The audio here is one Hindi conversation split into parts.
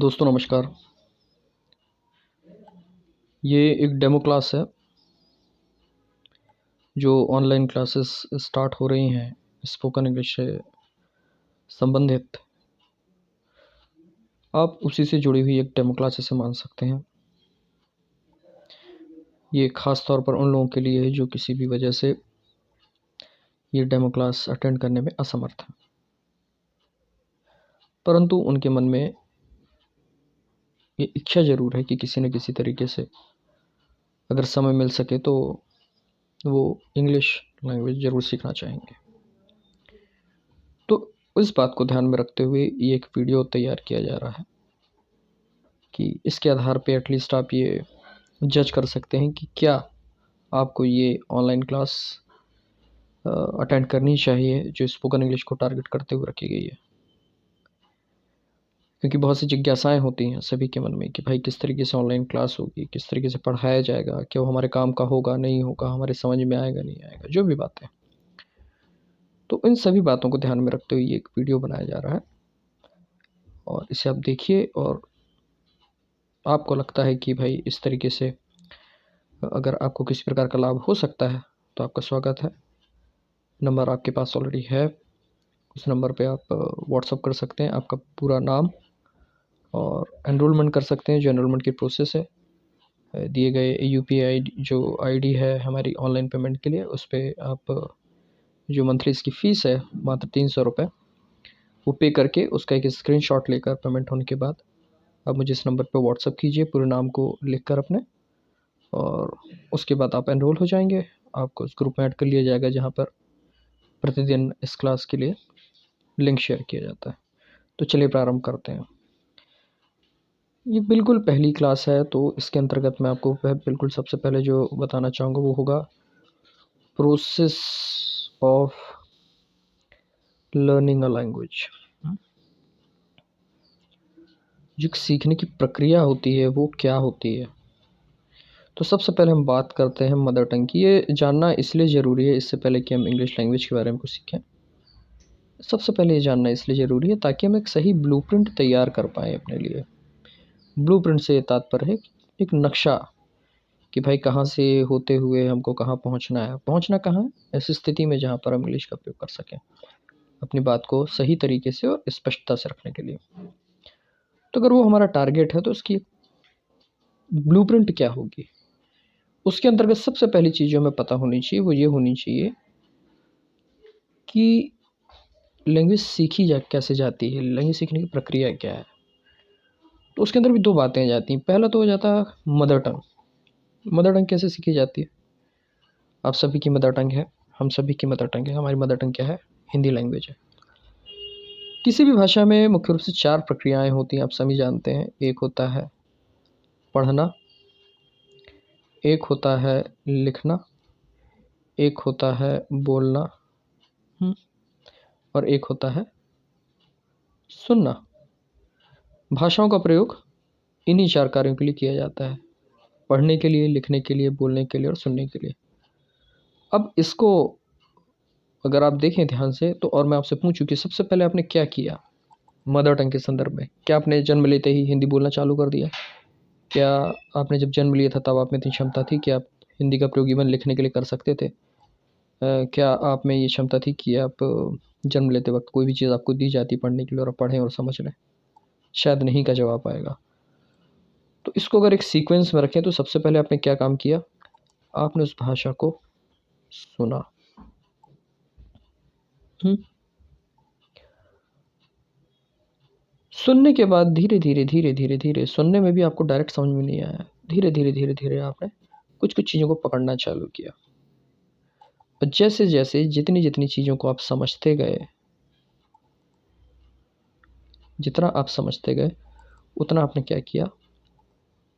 दोस्तों नमस्कार। ये एक डेमो क्लास है जो ऑनलाइन क्लासेस स्टार्ट हो रही हैं स्पोकन इंग्लिश से संबंधित। आप उसी से जुड़ी हुई एक डेमो क्लास इसे मान सकते हैं। ये ख़ास तौर पर उन लोगों के लिए है जो किसी भी वजह से ये डेमो क्लास अटेंड करने में असमर्थ हैं, परंतु उनके मन में ये इच्छा ज़रूर है कि किसी न किसी तरीके से अगर समय मिल सके तो वो इंग्लिश लैंग्वेज ज़रूर सीखना चाहेंगे। तो इस बात को ध्यान में रखते हुए ये एक वीडियो तैयार किया जा रहा है कि इसके आधार पे एटलीस्ट आप ये जज कर सकते हैं कि क्या आपको ये ऑनलाइन क्लास अटेंड करनी चाहिए जो स्पोकन इंग्लिश को टारगेट करते हुए रखी गई है। क्योंकि बहुत सी जिज्ञासाएं होती हैं सभी के मन में कि भाई किस तरीके से ऑनलाइन क्लास होगी, किस तरीके से पढ़ाया जाएगा, क्या वो हमारे काम का होगा, नहीं होगा, हमारे समझ में आएगा, नहीं आएगा, जो भी बातें। तो इन सभी बातों को ध्यान में रखते हुए ये एक वीडियो बनाया जा रहा है और इसे आप देखिए और आपको लगता है कि भाई इस तरीके से अगर आपको किसी प्रकार का लाभ हो सकता है तो आपका स्वागत है। नंबर आपके पास ऑलरेडी है, उस नंबर पे आप व्हाट्सअप कर सकते हैं आपका पूरा नाम और एनरोलमेंट कर सकते हैं जो एनरोलमेंट की प्रोसेस है। दिए गए यूपीआई जो आईडी है हमारी ऑनलाइन पेमेंट के लिए, उस पर आप जो मंथली इसकी फ़ीस है मात्र 300 रुपये, वो पे करके उसका एक स्क्रीनशॉट लेकर पेमेंट होने के बाद आप मुझे इस नंबर पर व्हाट्सअप कीजिए पूरे नाम को लिख कर अपने, और उसके बाद आप एनरोल हो जाएंगे। आपको उस ग्रुप में ऐड कर लिया जाएगा जहाँ पर प्रतिदिन इस क्लास के लिए लिंक शेयर किया जाता है। तो चलिए प्रारंभ करते हैं। ये बिल्कुल पहली क्लास है तो इसके अंतर्गत मैं आपको बिल्कुल सबसे पहले जो बताना चाहूँगा वो होगा process of learning a language. जो सीखने की प्रक्रिया होती है वो क्या होती है। तो सबसे पहले हम बात करते हैं मदर टंग की। ये जानना इसलिए ज़रूरी है, इससे पहले कि हम इंग्लिश लैंग्वेज के बारे में कुछ सीखें, सबसे पहले ये जानना इसलिए ज़रूरी है ताकि हम एक सही ब्लूप्रिंट तैयार कर पाएँ अपने लिए। ब्लूप्रिंट से तात्पर्य है एक नक्शा कि भाई कहाँ से होते हुए हमको कहाँ पहुँचना है। पहुँचना कहाँ है? ऐसी स्थिति में जहाँ पर हम इंग्लिश का उपयोग कर सकें अपनी बात को सही तरीके से और स्पष्टता से रखने के लिए। तो अगर वो हमारा टारगेट है तो उसकी ब्लूप्रिंट क्या होगी, उसके अंतर्गत सबसे पहली चीज़ जो हमें पता होनी चाहिए वो ये होनी चाहिए कि लैंग्वेज सीखी कैसे जाती है, लैंग्वेज सीखने की प्रक्रिया क्या है। तो उसके अंदर भी दो बातें आ जाती हैं। पहला तो हो जाता है मदर टंग। मदर टंग कैसे सीखी जाती है? आप सभी की मदर टंग है, हम सभी की मदर टंग है। हमारी मदर टंग क्या है? हिंदी लैंग्वेज है। किसी भी भाषा में मुख्य रूप से 4 प्रक्रियाएं होती हैं, आप सभी जानते हैं। एक होता है पढ़ना, एक होता है लिखना, एक होता है बोलना, और एक होता है सुनना। भाषाओं का प्रयोग इन्हीं 4 कार्यों के लिए किया जाता है, पढ़ने के लिए, लिखने के लिए, बोलने के लिए और सुनने के लिए। अब इसको अगर आप देखें ध्यान से तो, और मैं आपसे पूछूं कि सबसे पहले आपने क्या किया मदर टंग के संदर्भ में? क्या आपने जन्म लेते ही हिंदी बोलना चालू कर दिया? क्या आपने जब जन्म लिया था तब आप में इतनी क्षमता थी कि आप हिंदी का प्रयोग इवन लिखने के लिए कर सकते थे? क्या आप में ये क्षमता थी कि आप जन्म लेते वक्त कोई भी चीज़ आपको दी जाती पढ़ने के लिए और आप पढ़ें और समझ लें? शायद नहीं का जवाब आएगा। तो इसको अगर एक सीक्वेंस में रखें तो सबसे पहले आपने क्या काम किया? आपने उस भाषा को सुना। सुनने के बाद धीरे धीरे धीरे धीरे धीरे, सुनने में भी आपको डायरेक्ट समझ में नहीं आया, धीरे धीरे धीरे धीरे आपने कुछ कुछ चीज़ों को पकड़ना चालू किया। और जैसे जैसे जितनी जितनी चीज़ों को आप समझते गए, जितना आप समझते गए उतना आपने क्या किया?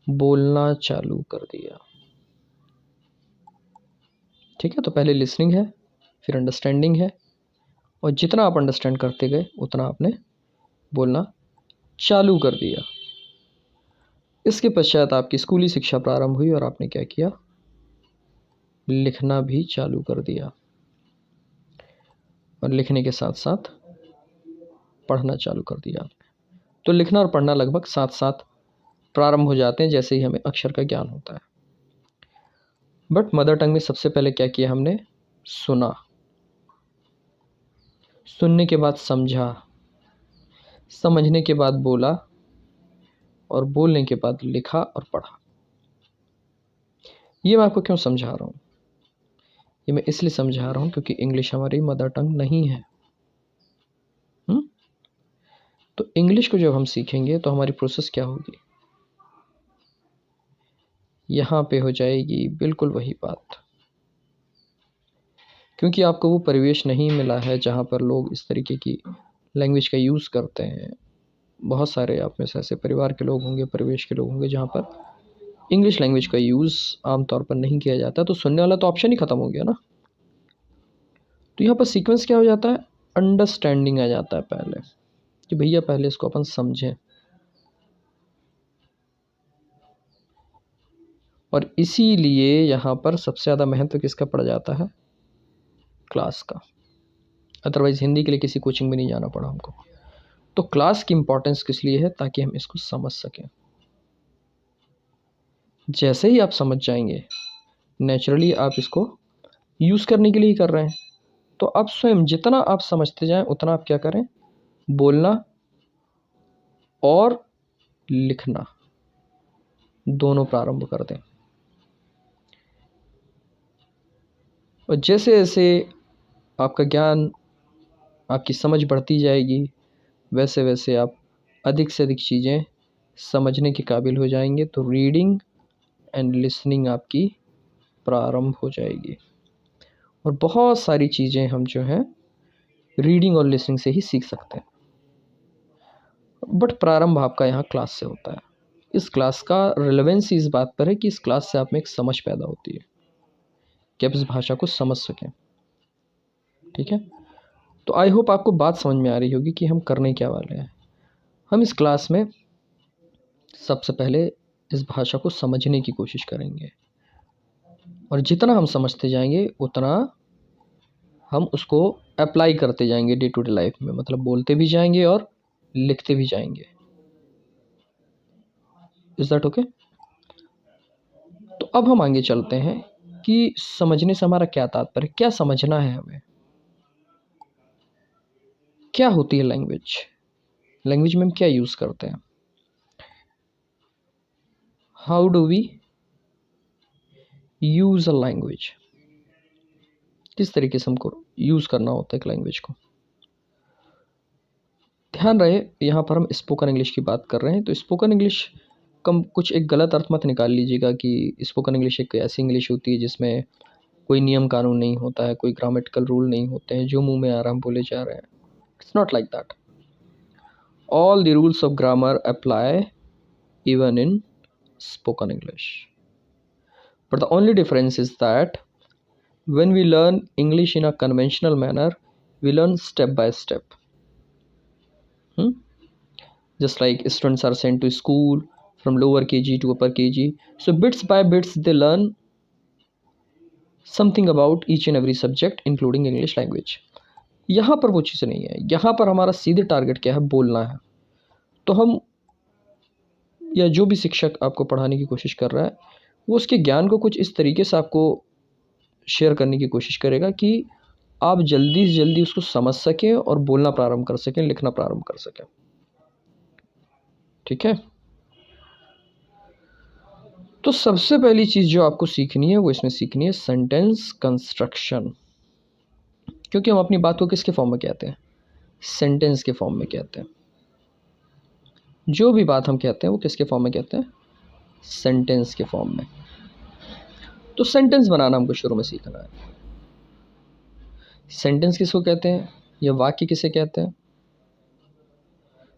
बोलना चालू कर दिया। ठीक है, तो पहले लिसनिंग है, फिर अंडरस्टैंडिंग है, और जितना आप अंडरस्टैंड करते गए उतना आपने बोलना चालू कर दिया। इसके पश्चात आपकी स्कूली शिक्षा प्रारंभ हुई और आपने क्या किया? लिखना भी चालू कर दिया, और लिखने के साथ साथ पढ़ना चालू कर दिया। तो लिखना और पढ़ना लगभग साथ साथ प्रारंभ हो जाते हैं जैसे ही हमें अक्षर का ज्ञान होता है। बट मदर टंग में सबसे पहले क्या किया हमने? सुना, सुनने के बाद समझा, समझने के बाद बोला और बोलने के बाद लिखा और पढ़ा। ये मैं आपको क्यों समझा रहा हूँ? ये मैं इसलिए समझा रहा हूँ क्योंकि इंग्लिश हमारी मदर टंग नहीं है। तो इंग्लिश को जब हम सीखेंगे तो हमारी प्रोसेस क्या होगी? यहाँ पे हो जाएगी बिल्कुल वही बात, क्योंकि आपको वो परिवेश नहीं मिला है जहाँ पर लोग इस तरीके की लैंग्वेज का यूज़ करते हैं। बहुत सारे आप में से ऐसे परिवार के लोग होंगे, परिवेश के लोग होंगे जहाँ पर इंग्लिश लैंग्वेज का यूज़ आमतौर पर नहीं किया जाता, तो सुनने वाला तो ऑप्शन ही ख़त्म हो गया ना। तो यहाँ पर सीक्वेंस क्या हो जाता है? अंडरस्टैंडिंग आ जाता है पहले, कि भैया पहले इसको अपन समझें। और इसीलिए यहाँ पर सबसे ज़्यादा महत्व किसका पड़ जाता है? क्लास का। अदरवाइज़ हिंदी के लिए किसी कोचिंग में नहीं जाना पड़ा हमको। तो क्लास की इम्पोर्टेंस किस लिए है? ताकि हम इसको समझ सकें। जैसे ही आप समझ जाएंगे, नेचुरली आप इसको यूज़ करने के लिए ही कर रहे हैं। तो आप स्वयं जितना आप समझते जाएं उतना आप क्या करें? बोलना और लिखना दोनों प्रारंभ कर दें। और जैसे जैसे आपका ज्ञान, आपकी समझ बढ़ती जाएगी, वैसे वैसे आप अधिक से अधिक चीज़ें समझने के काबिल हो जाएंगे। तो रीडिंग एंड लिसनिंग आपकी प्रारंभ हो जाएगी। और बहुत सारी चीज़ें हम जो हैं रीडिंग और लिसनिंग से ही सीख सकते हैं। बट प्रारंभ आपका यहाँ क्लास से होता है। इस क्लास का रिलेवेंस इस बात पर है कि इस क्लास से आप में एक समझ पैदा होती है कि आप इस भाषा को समझ सकें। ठीक है, तो आई होप आपको बात समझ में आ रही होगी कि हम करने क्या वाले हैं। हम इस क्लास में सबसे पहले इस भाषा को समझने की कोशिश करेंगे, और जितना हम समझते जाएंगे उतना हम उसको अप्लाई करते जाएंगे डे टू डे लाइफ में, मतलब बोलते भी जाएंगे और लिखते भी जाएंगे। Is that okay? तो अब हम आगे चलते हैं कि समझने से हमारा क्या तात्पर्य, क्या समझना है हमें, क्या होती है लैंग्वेज, लैंग्वेज में हम क्या यूज़ करते हैं, how do we use a language, किस तरीके से हमको यूज़ करना होता है एक लैंग्वेज को। ध्यान रहे यहाँ पर हम स्पोकन इंग्लिश की बात कर रहे हैं, तो स्पोकन इंग्लिश कम कुछ एक गलत अर्थ मत निकाल लीजिएगा कि स्पोकन इंग्लिश एक ऐसी इंग्लिश होती है जिसमें कोई नियम कानून नहीं होता है, कोई ग्रामेटिकल रूल नहीं होते हैं, जो मुंह में आ रहा हम बोले जा रहे हैं। It's not like that. All the rules of grammar apply even in spoken English. But the only difference is that when we learn English in a conventional manner, we learn step by step. Just like students are sent to school from lower KG to upper KG. So bits by bits they learn something about each and every subject including English language. यहाँ पर वो चीज़ नहीं है। यहाँ पर हमारा सीधे टारगेट क्या है? बोलना है। तो हम या जो भी शिक्षक आपको पढ़ाने की कोशिश कर रहा है वो उसके ज्ञान को कुछ इस तरीके से आपको शेयर करने की कोशिश करेगा कि आप जल्दी से जल्दी उसको समझ सकें और बोलना प्रारंभ कर सकें, लिखना प्रारंभ कर सकें। ठीक है, तो सबसे पहली चीज़ जो आपको सीखनी है वो इसमें सीखनी है सेंटेंस कंस्ट्रक्शन। क्योंकि हम अपनी बात को किसके फॉर्म में कहते हैं? सेंटेंस के फॉर्म में कहते हैं। जो भी बात हम कहते हैं वो किसके फॉर्म में कहते हैं? सेंटेंस के फॉर्म में। तो सेंटेंस बनाना हमको शुरू में सीखना है। सेंटेंस किसको कहते हैं या वाक्य किसे कहते हैं?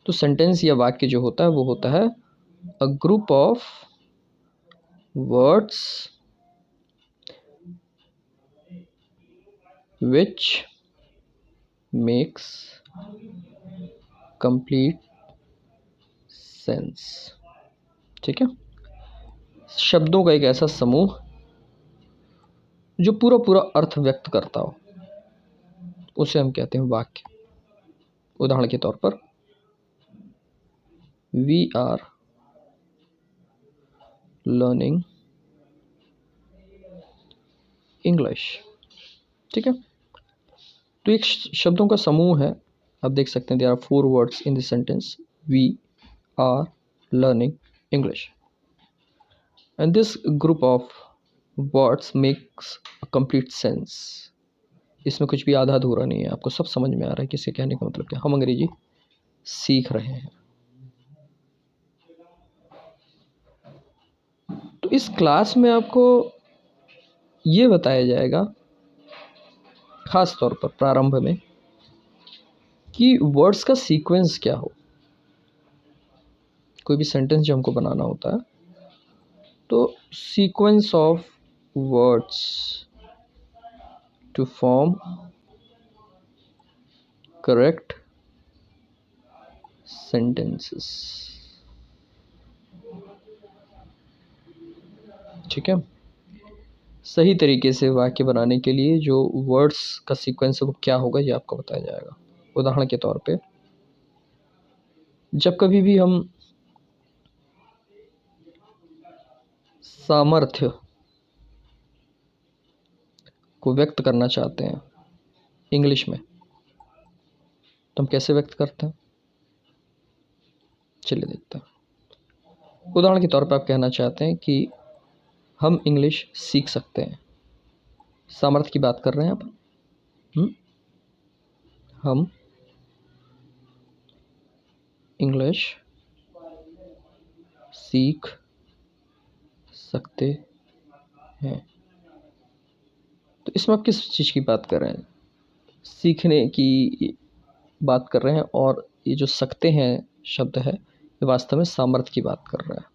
तो सेंटेंस या वाक्य जो होता है वो होता है a group of words which makes complete sense. ठीक है, शब्दों का एक ऐसा समूह जो पूरा पूरा अर्थ व्यक्त करता हो उसे हम कहते हैं वाक्य। उदाहरण के तौर पर वी आर लर्निंग इंग्लिश। ठीक है, तो एक शब्दों का समूह है। आप देख सकते हैं there are 4 words in this sentence, we are learning English, and this group of words makes a complete sense. इसमें कुछ भी आधा अधूरा नहीं है, आपको सब समझ में आ रहा है कि इससे कहने का मतलब क्या। हम अंग्रेजी सीख रहे हैं। तो इस क्लास में आपको ये बताया जाएगा खास तौर पर प्रारंभ में कि वर्ड्स का सीक्वेंस क्या हो। कोई भी सेंटेंस जब हमको बनाना होता है तो sequence of words to form correct sentences. ठीक है, सही तरीके से वाक्य बनाने के लिए जो वर्ड्स का सीक्वेंस है वो क्या होगा ये आपको बताया जाएगा। उदाहरण के तौर पे जब कभी भी हम सामर्थ्य को व्यक्त करना चाहते हैं इंग्लिश में तो हम कैसे व्यक्त करते हैं, चलिए देखते हैं। उदाहरण के तौर पर आप कहना चाहते हैं कि हम इंग्लिश सीख सकते हैं। सामर्थ्य की बात कर रहे हैं आप। हम इंग्लिश सीख सकते हैं। तो इसमें आप किस चीज़ की बात कर रहे हैं, सीखने की बात कर रहे हैं, और ये जो सकते हैं शब्द है ये वास्तव में सामर्थ्य की बात कर रहा है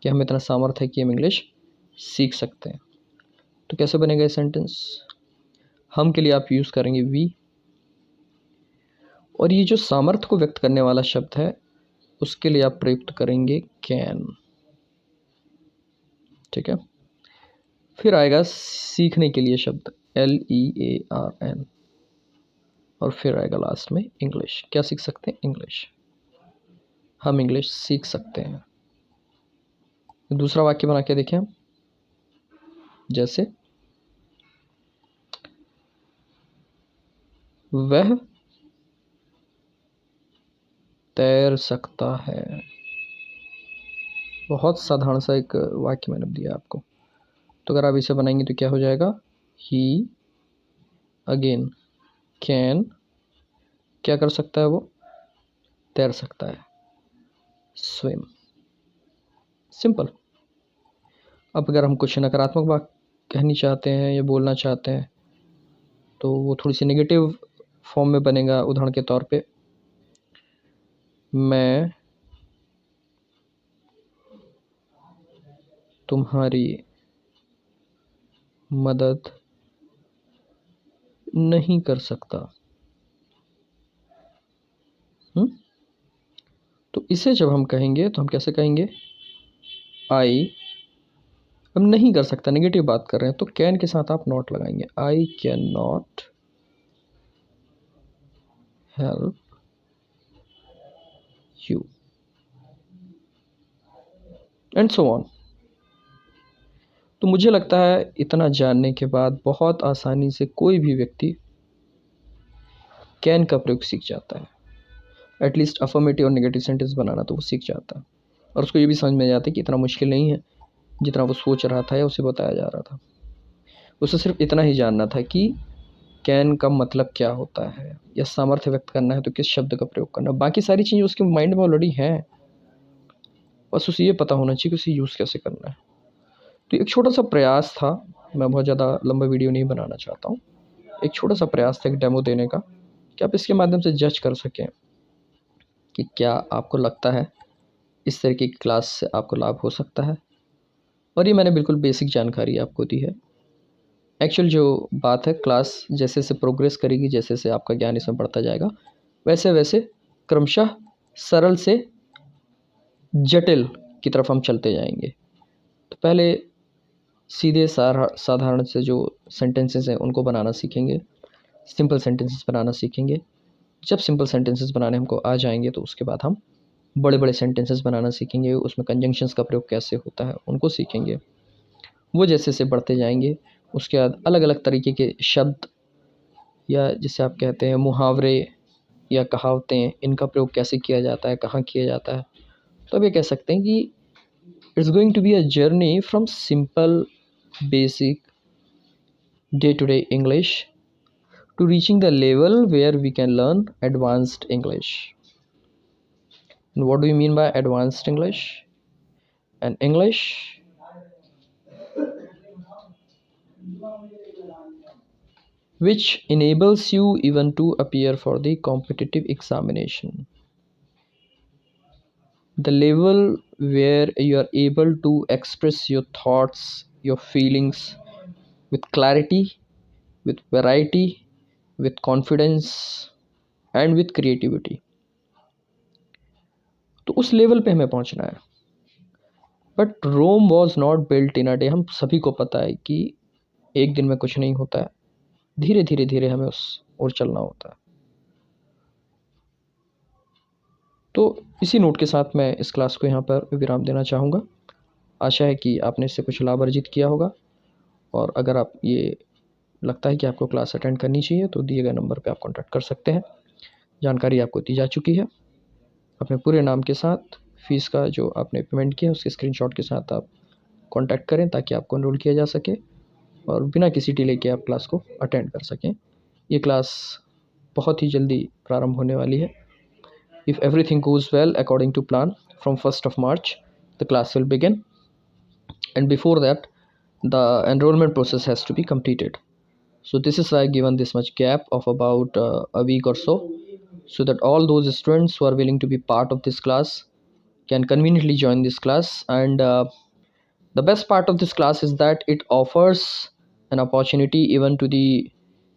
कि हम इतना सामर्थ्य है कि हम इंग्लिश सीख सकते हैं। तो कैसे बनेगा ये सेंटेंस, हम के लिए आप यूज़ करेंगे वी, और ये जो सामर्थ्य को व्यक्त करने वाला शब्द है उसके लिए आप प्रयुक्त करेंगे कैन। ठीक है, फिर आएगा सीखने के लिए शब्द LEARN, और फिर आएगा लास्ट में इंग्लिश। क्या सीख सकते हैं, इंग्लिश। हम इंग्लिश सीख सकते हैं। दूसरा वाक्य बना के देखें हम, जैसे वह तैर सकता है। बहुत साधारण सा एक वाक्य मैंने दिया आपको। तो अगर आप इसे बनाएंगे तो क्या हो जाएगा, ही अगेन कैन, क्या कर सकता है वो, तैर सकता है, स्विम। सिंपल। अब अगर हम कुछ नकारात्मक बात कहनी चाहते हैं या बोलना चाहते हैं तो वो थोड़ी सी नेगेटिव फॉर्म में बनेगा। उदाहरण के तौर पे मैं तुम्हारी मदद नहीं कर सकता। तो इसे जब हम कहेंगे तो हम कैसे कहेंगे, आई, हम नहीं कर सकता, नेगेटिव बात कर रहे हैं तो कैन के साथ आप नॉट लगाएंगे, I can not help you, and so on. तो मुझे लगता है इतना जानने के बाद बहुत आसानी से कोई भी व्यक्ति कैन का प्रयोग सीख जाता है। एटलीस्ट अफर्मेटिव और नेगेटिव सेंटेंस बनाना तो वो सीख जाता है, और उसको ये भी समझ में आ जाता है कि इतना मुश्किल नहीं है जितना वो सोच रहा था या उसे बताया जा रहा था। उसे सिर्फ इतना ही जानना था कि कैन का मतलब क्या होता है, या सामर्थ्य व्यक्त करना है तो किस शब्द का प्रयोग करना। बाकी सारी चीज़ें उसके माइंड में ऑलरेडी हैं, बस उसे ये पता होना चाहिए कि उसे यूज़ कैसे करना है। तो एक छोटा सा प्रयास था, मैं बहुत ज़्यादा लंबा वीडियो नहीं बनाना चाहता हूँ। एक छोटा सा प्रयास था एक डेमो देने का, कि आप इसके माध्यम से जज कर सकें कि क्या आपको लगता है इस तरीके की क्लास से आपको लाभ हो सकता है। और ये मैंने बिल्कुल बेसिक जानकारी आपको दी है। एक्चुअल जो बात है, क्लास जैसे जैसे प्रोग्रेस करेगी, जैसे जैसे आपका ज्ञान इसमें बढ़ता जाएगा, वैसे वैसे क्रमशः सरल से जटिल की तरफ हम चलते जाएंगे। तो पहले सीधे साधारण से जो सेंटेंसेस हैं उनको बनाना सीखेंगे, सिंपल सेंटेंसेस बनाना सीखेंगे। जब सिंपल सेंटेंसेस बनाने हमको आ जाएंगे तो उसके बाद हम बड़े बड़े सेंटेंसेस बनाना सीखेंगे, उसमें कंजंक्शंस का प्रयोग कैसे होता है उनको सीखेंगे। वो जैसे जैसे बढ़ते जाएंगे उसके बाद अलग अलग तरीके के शब्द या जिसे आप कहते हैं मुहावरे या कहावतें, इनका प्रयोग कैसे किया जाता है, कहाँ किया जाता है। तो अब ये कह सकते हैं कि it's going to be a journey from simple basic day to day English to reaching the level where we can learn advanced English. And what do you mean by advanced English? And English which enables you even to appear for the competitive examination. The level where you are able to express your thoughts, your feelings with clarity, with variety, with confidence, and with creativity. तो उस लेवल पे हमें पहुंचना है। But Rome was not built in a day. हम सभी को पता है कि एक दिन में कुछ नहीं होता है, धीरे धीरे धीरे हमें उस ओर चलना होता है। तो इसी नोट के साथ मैं इस क्लास को यहाँ पर विराम देना चाहूँगा। आशा है कि आपने इससे कुछ लाभ अर्जित किया होगा, और अगर आप ये लगता है कि आपको क्लास अटेंड करनी चाहिए तो दिए गए नंबर पर आप कॉन्टैक्ट कर सकते हैं। जानकारी आपको दी जा चुकी है। अपने पूरे नाम के साथ फ़ीस का जो आपने पेमेंट किया उसके स्क्रीनशॉट के साथ आप कांटेक्ट करें ताकि आपको एनरोल किया जा सके और बिना किसी डिले के आप क्लास को अटेंड कर सकें। ये क्लास बहुत ही जल्दी प्रारंभ होने वाली है। If everything goes well according to plan, from 1st of March the class will begin, and before that the enrollment process has to be completed. So this is why I given this much gap of about a week or so that all those students who are willing to be part of this class can conveniently join this class. And the best part of this class is that it offers an opportunity even to the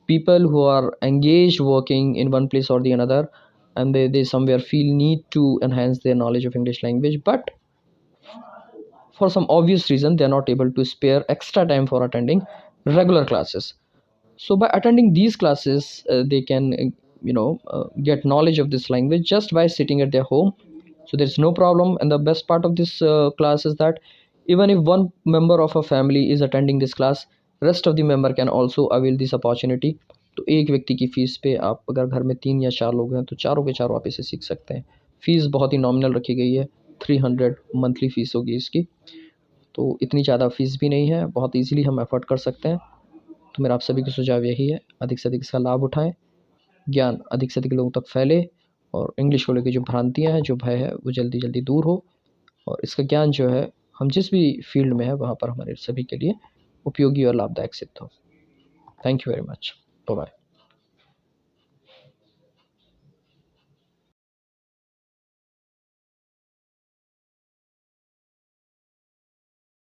people who are engaged working in one place or the another, and they somewhere feel need to enhance their knowledge of English language, but for some obvious reason they are not able to spare extra time for attending regular classes. So by attending these classes they can get knowledge of this language just by sitting at their home. So there's no problem. And the best part of this class is that even if one member of a family is attending this class, rest of the member can also avail this opportunity. तो एक व्यक्ति की फ़ीस पे आप अगर घर में 3 या 4 लोग हैं तो चारों के चारों आप इसे सीख सकते हैं। फ़ीस बहुत ही नॉमिनल रखी गई है, 300 मंथली फ़ीस होगी इसकी। तो इतनी ज़्यादा फ़ीस भी नहीं है, बहुत ईज़िली हम अफ़ोर्ड कर सकते हैं। तो मेरा आप सभी को सुझाव यही है, अधिक से अधिक इसका लाभ उठाएँ, ज्ञान अधिक से अधिक लोगों तक फैले और इंग्लिश को लेकर जो भ्रांतियाँ हैं, जो भय है, वो जल्दी जल्दी दूर हो और इसका ज्ञान जो है हम जिस भी फील्ड में है वहाँ पर हमारे सभी के लिए उपयोगी और लाभदायक सिद्ध हो। Thank you very much. Bye bye.